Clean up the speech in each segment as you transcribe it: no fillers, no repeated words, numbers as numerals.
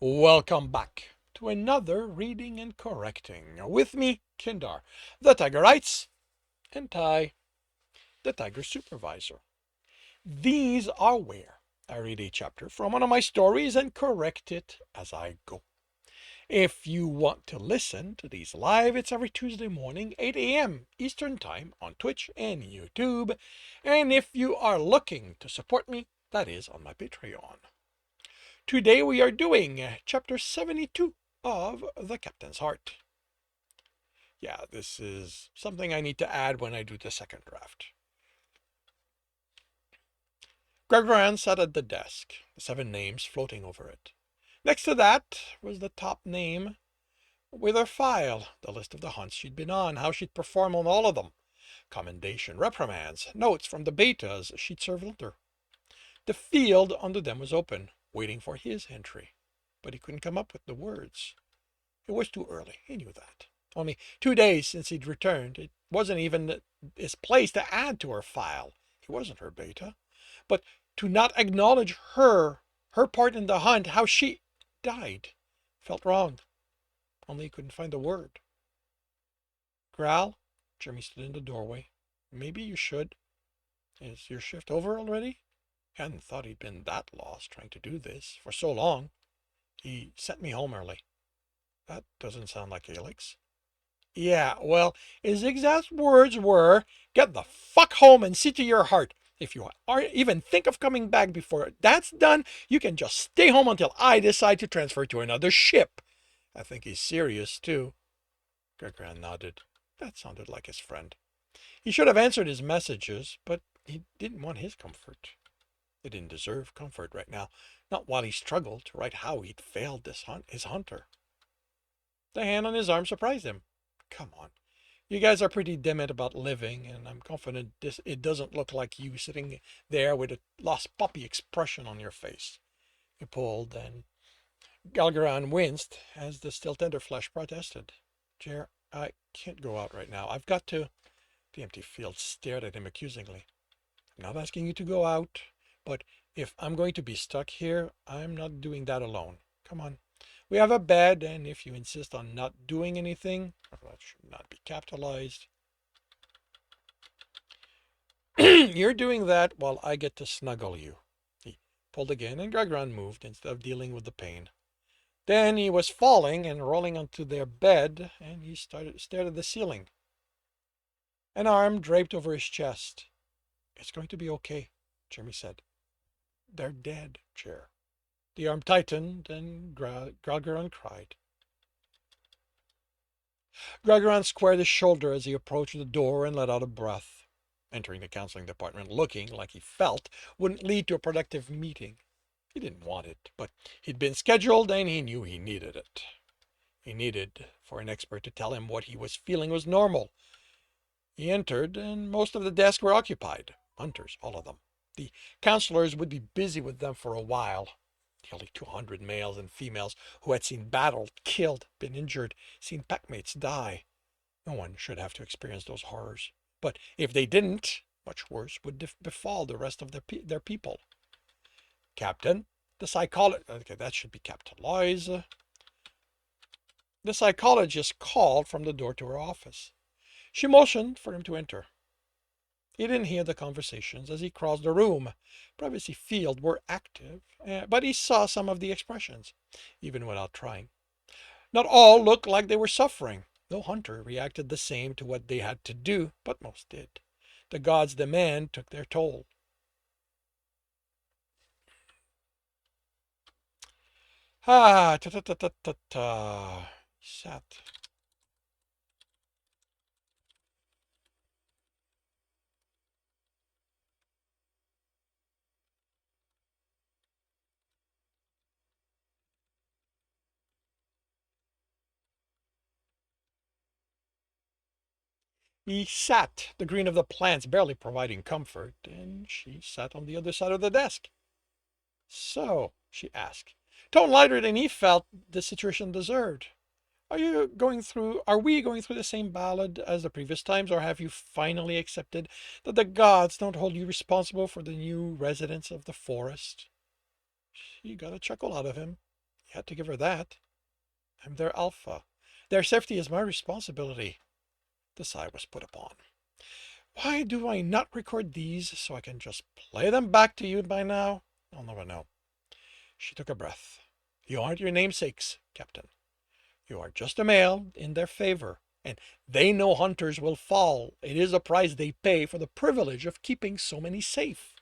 Welcome back to another reading and correcting with me, Kindar, the Tigerites, and Ty, the Tiger Supervisor. These are where I read a chapter from one of my stories and correct it as I go. If you want to listen to these live, it's every Tuesday morning, 8 a.m. Eastern Time on Twitch and YouTube. And if you are looking to support me, that is on my Patreon. Today we are doing chapter 72 of The Captain's Heart. Yeah, this is something I need to add when I do the second draft. Gralgiran sat at the desk, the 7 names floating over it. Next to that was the top name with her file, the list of the hunts she'd been on, how she'd performed on all of them, commendation, reprimands, notes from the betas she'd served under. The field under them was open, waiting for his entry, but he couldn't come up with the words. It was too early, he knew that. Only 2 days since he'd returned. It wasn't even his place to add to her file. He wasn't her beta. But to not acknowledge her part in the hunt, how she died, felt wrong. Only he couldn't find the word. Gral, Jeremy stood in the doorway. Maybe you should. Is your shift over already? He hadn't thought he'd been that lost trying to do this for so long. He sent me home early. That doesn't sound like Alex. Yeah, well, his exact words were, get the fuck home and see to your heart. If you even think of coming back before that's done, you can just stay home until I decide to transfer to another ship. I think he's serious, too. Gralgiran nodded. That sounded like his friend. He should have answered his messages, but he didn't want his comfort. He didn't deserve comfort right now, not while he struggled to write how he'd failed his hunter. The hand on his arm surprised him. Come on. You guys are pretty dim about living, and I'm confident it doesn't look like you sitting there with a lost puppy expression on your face. He pulled, and Gralgiran winced as the still tender flesh protested. Jer, I can't go out right now. I've got to. The empty field stared at him accusingly. I'm not asking you to go out, but if I'm going to be stuck here, I'm not doing that alone. Come on. We have a bed, and if you insist on not doing anything, that should not be capitalized. You're doing that while I get to snuggle you. He pulled again, and Gralgiran moved instead of dealing with the pain. Then he was falling and rolling onto their bed, and he stared at the ceiling. An arm draped over his chest. It's going to be okay, Jeremy said. They're dead, Jer. The arm tightened, and Gralgiran cried. Gralgiran squared his shoulder as he approached the door and let out a breath. Entering the counseling department looking like he felt wouldn't lead to a productive meeting. He didn't want it, but he'd been scheduled and he knew he needed it. He needed for an expert to tell him what he was feeling was normal. He entered, and most of the desks were occupied. Hunters, all of them. The counselors would be busy with them for a while. Nearly 200 males and females who had seen battle, killed, been injured, seen packmates die. No one should have to experience those horrors. But if they didn't, much worse would befall the rest of their people. Captain, the psychologist, okay, that should be capitalized. The psychologist called from the door to her office. She motioned for him to enter. He didn't hear the conversations as he crossed the room. Privacy field were active, but he saw some of the expressions, even without trying. Not all looked like they were suffering. No hunter reacted the same to what they had to do, but most did. The gods' demand took their toll. Ta-ta-ta-ta-ta-ta. He sat. He sat, the green of the plants barely providing comfort, and she sat on the other side of the desk. So, she asked, tone lighter than he felt the situation deserved. Are we going through the same ballad as the previous times, or have you finally accepted that the gods don't hold you responsible for the new residents of the forest? She got a chuckle out of him. You had to give her that. I'm their alpha. Their safety is my responsibility. The sigh was put upon. Why do I not record these so I can just play them back to you by now? I'll never know. She took a breath. You aren't your namesakes, Captain. You are just a male in their favor, and they know hunters will fall. It is a price they pay for the privilege of keeping so many safe.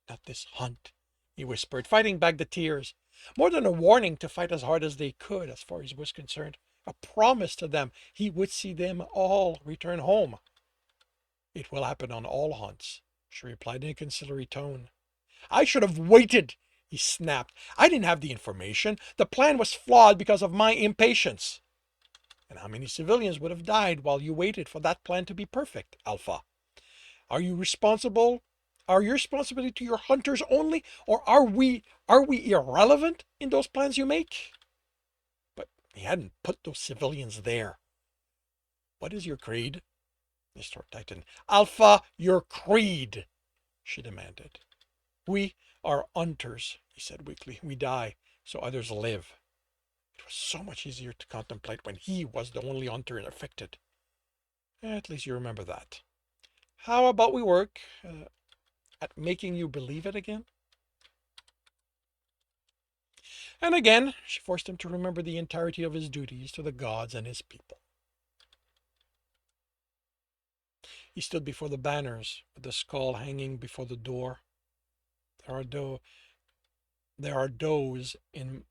Not this hunt, he whispered, fighting back the tears. More than a warning to fight as hard as they could, as far as he was concerned. A promise to them he would see them all return home. It will happen on all hunts, she replied in a conciliatory tone. I should have waited, he snapped. I didn't have the information. The plan was flawed because of my impatience. And how many civilians would have died while you waited for that plan to be perfect, Alpha? Are you responsible? Are your responsibility to your hunters only, or are we irrelevant in those plans you make? But he hadn't put those civilians there. What is your creed? Mr. Titan. Alpha, your creed, she demanded. We are hunters, he said weakly. We die, so others live. It was so much easier to contemplate when he was the only hunter affected. At least you remember that. How about we work at making you believe it again? And again, she forced him to remember the entirety of his duties to the gods and his people. He stood before the banners, with the skull hanging before the door. There are does in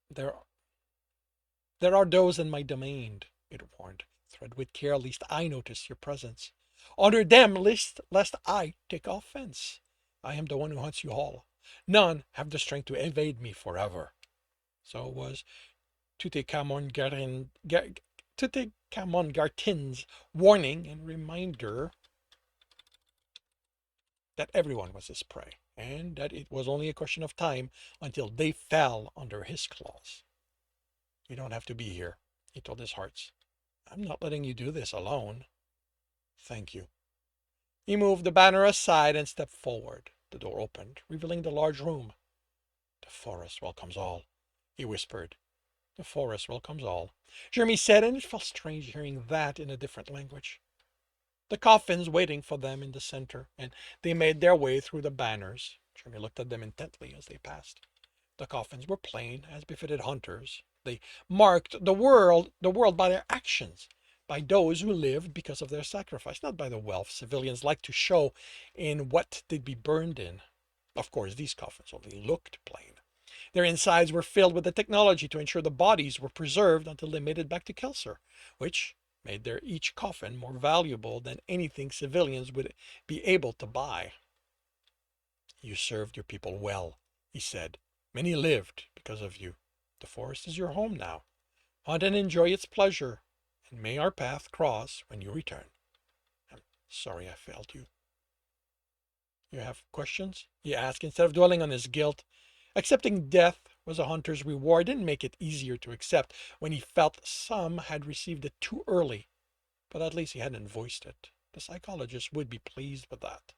there there are does in my domain, it warned. Tread with care, lest I notice your presence. Honor them, lest I take offense. I am the one who hunts you all. None have the strength to evade me forever. So it was Tutankhamun warning and reminder that everyone was his prey, and that it was only a question of time until they fell under his claws. You don't have to be here, he told his hearts. I'm not letting you do this alone. Thank you. He moved the banner aside and stepped forward. The door opened, revealing the large room. The forest welcomes all, he whispered. The forest welcomes all, Jeremy said, and it felt strange hearing that in a different language. The coffins waiting for them in the center, and they made their way through the banners. Jeremy looked at them intently as they passed. The coffins were plain, as befitted hunters. They marked the world by their actions, by those who lived because of their sacrifice, not by the wealth civilians like to show in what they'd be burned in. Of course, these coffins only looked plain. Their insides were filled with the technology to ensure the bodies were preserved until they made it back to Kelsir, which made their each coffin more valuable than anything civilians would be able to buy. You served your people well, he said. Many lived because of you. The forest is your home now. Hunt and enjoy its pleasure, and may our path cross when you return. I'm sorry I failed you. You have questions? He asked, instead of dwelling on his guilt. Accepting death was a hunter's reward didn't make it easier to accept when he felt some had received it too early, but at least he hadn't voiced it. The psychologist would be pleased with that.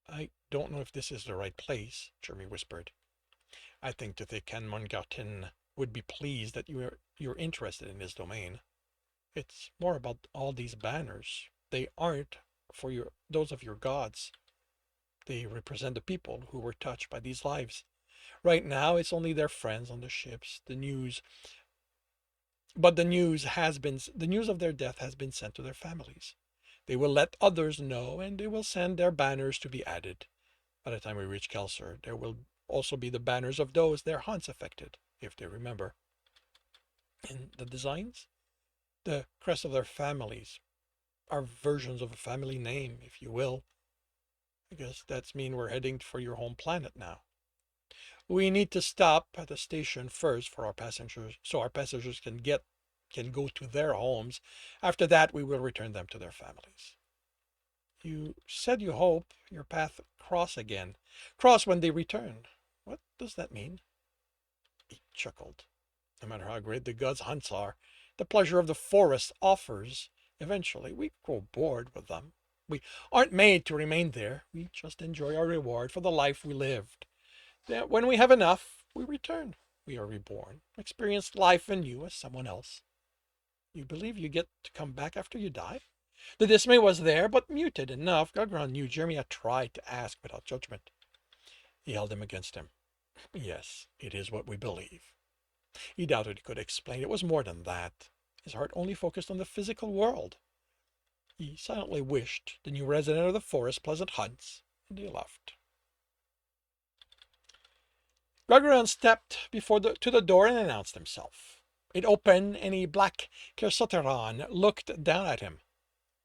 I don't know if this is the right place, Jeremy whispered. I think that the Kanmongarten would be pleased that you're interested in his domain. It's more about all these banners. They aren't for those of your gods. They represent the people who were touched by these lives. Right now, it's only their friends on the ships. But the news of their death has been sent to their families. They will let others know, and they will send their banners to be added. By the time we reach Kelsir, there will also be the banners of those their hunts affected, if they remember. And the designs? The crest of their families are versions of a family name, if you will. I guess that's mean we're heading for your home planet now. We need to stop at the station first for our passengers, so our passengers can go to their homes. After that, we will return them to their families. You said you hope your path cross again. Cross when they return. What does that mean? He chuckled. No matter how great the gods' hunts are, the pleasure of the forest offers. Eventually, we grow bored with them. We aren't made to remain there. We just enjoy our reward for the life we lived. Then, when we have enough, we return. We are reborn, experience life anew as someone else. You believe you get to come back after you die? The dismay was there, but muted enough. Gralgiran knew Jeremy had tried to ask without judgment. He held him against him. Yes, it is what we believe. He doubted he could explain. It was more than that. His heart only focused on the physical world. He silently wished the new resident of the forest pleasant hunts, and he left. Gralgiran stepped to the door and announced himself. It opened, and a black Kelsirian looked down at him.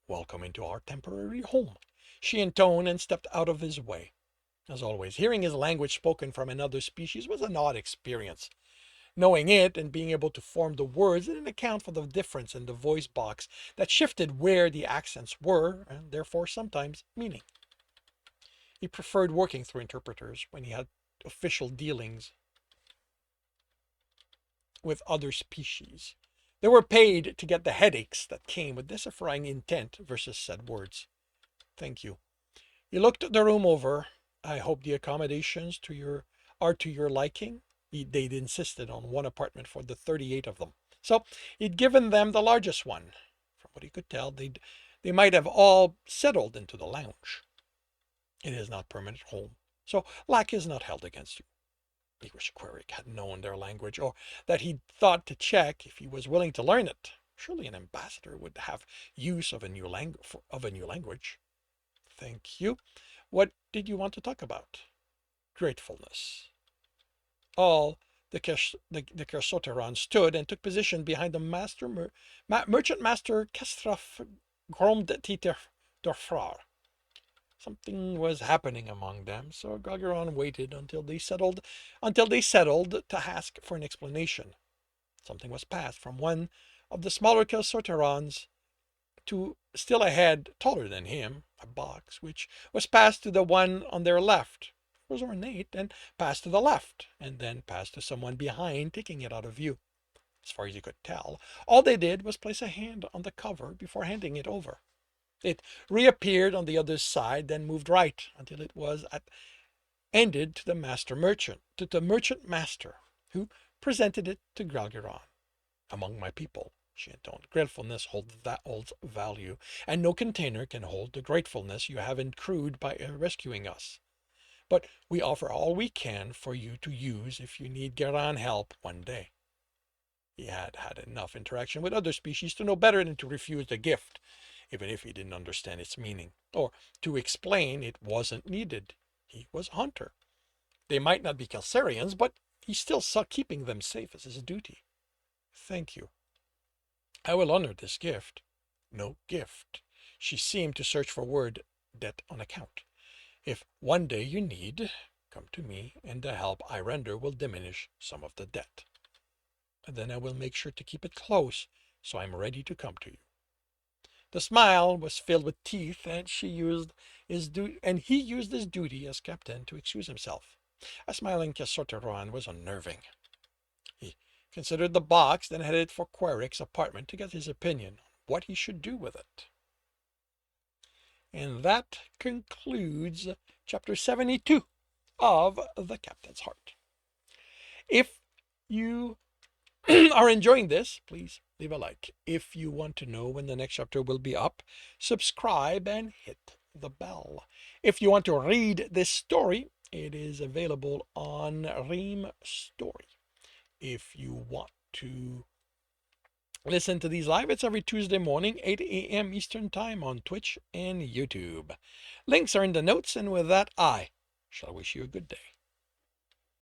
Welcome into our temporary home, she intoned, and stepped out of his way. As always, hearing his language spoken from another species was an odd experience. Knowing it and being able to form the words didn't account for the difference in the voice box that shifted where the accents were, and therefore sometimes meaning. He preferred working through interpreters when he had official dealings with other species. They were paid to get the headaches that came with deciphering intent versus said words. Thank you. He looked the room over. I hope the accommodations are to your liking. They'd insisted on one apartment for the 38 of them. So he'd given them the largest one. From what he could tell, they might have all settled into the lounge. It is not permanent home, so lack is not held against you. He wished Queric had known their language, or that he'd thought to check if he was willing to learn it. Surely an ambassador would have use of a new language. Thank you. What did you want to talk about? Gratefulness. All the Kelsirian stood and took position behind the merchant master Kestraf Gromdetiter Dorfrar. Something was happening among them, so Gralgiran waited until they settled to ask for an explanation. Something was passed from one of the smaller Kelsirians to still ahead, taller than him, a box, which was passed to the one on their left. It was ornate, and passed to the left, and then passed to someone behind, taking it out of view. As far as he could tell, all they did was place a hand on the cover before handing it over. It reappeared on the other side, then moved right until it was ended to the merchant master, who presented it to Gralgiran. Among my people, she intoned, gratefulness holds value, and no container can hold the gratefulness you have accrued by rescuing us. But we offer all we can for you to use if you need Geran help one day. He had had enough interaction with other species to know better than to refuse the gift, even if he didn't understand its meaning, or to explain it wasn't needed. He was a hunter. They might not be Kelsirians, but he still saw keeping them safe as his duty. Thank you. I will honor this gift. No gift. She seemed to search for word debt on account. If one day you need, come to me, and the help I render will diminish some of the debt. And then I will make sure to keep it close, so I'm ready to come to you. The smile was filled with teeth, and he used his duty as captain to excuse himself. A smiling Kelsirian was unnerving. He considered the box, then headed for Queric's apartment to get his opinion on what he should do with it. And that concludes chapter 72 of The Captain's Heart. If you are enjoying this, please leave a like. If you want to know when the next chapter will be up, subscribe and hit the bell. If you want to read this story, it is available on Ream Story. If you want to listen to these live, it's every Tuesday morning, 8 a.m. Eastern Time on Twitch and YouTube. Links are in the notes, and with that, I shall wish you a good day.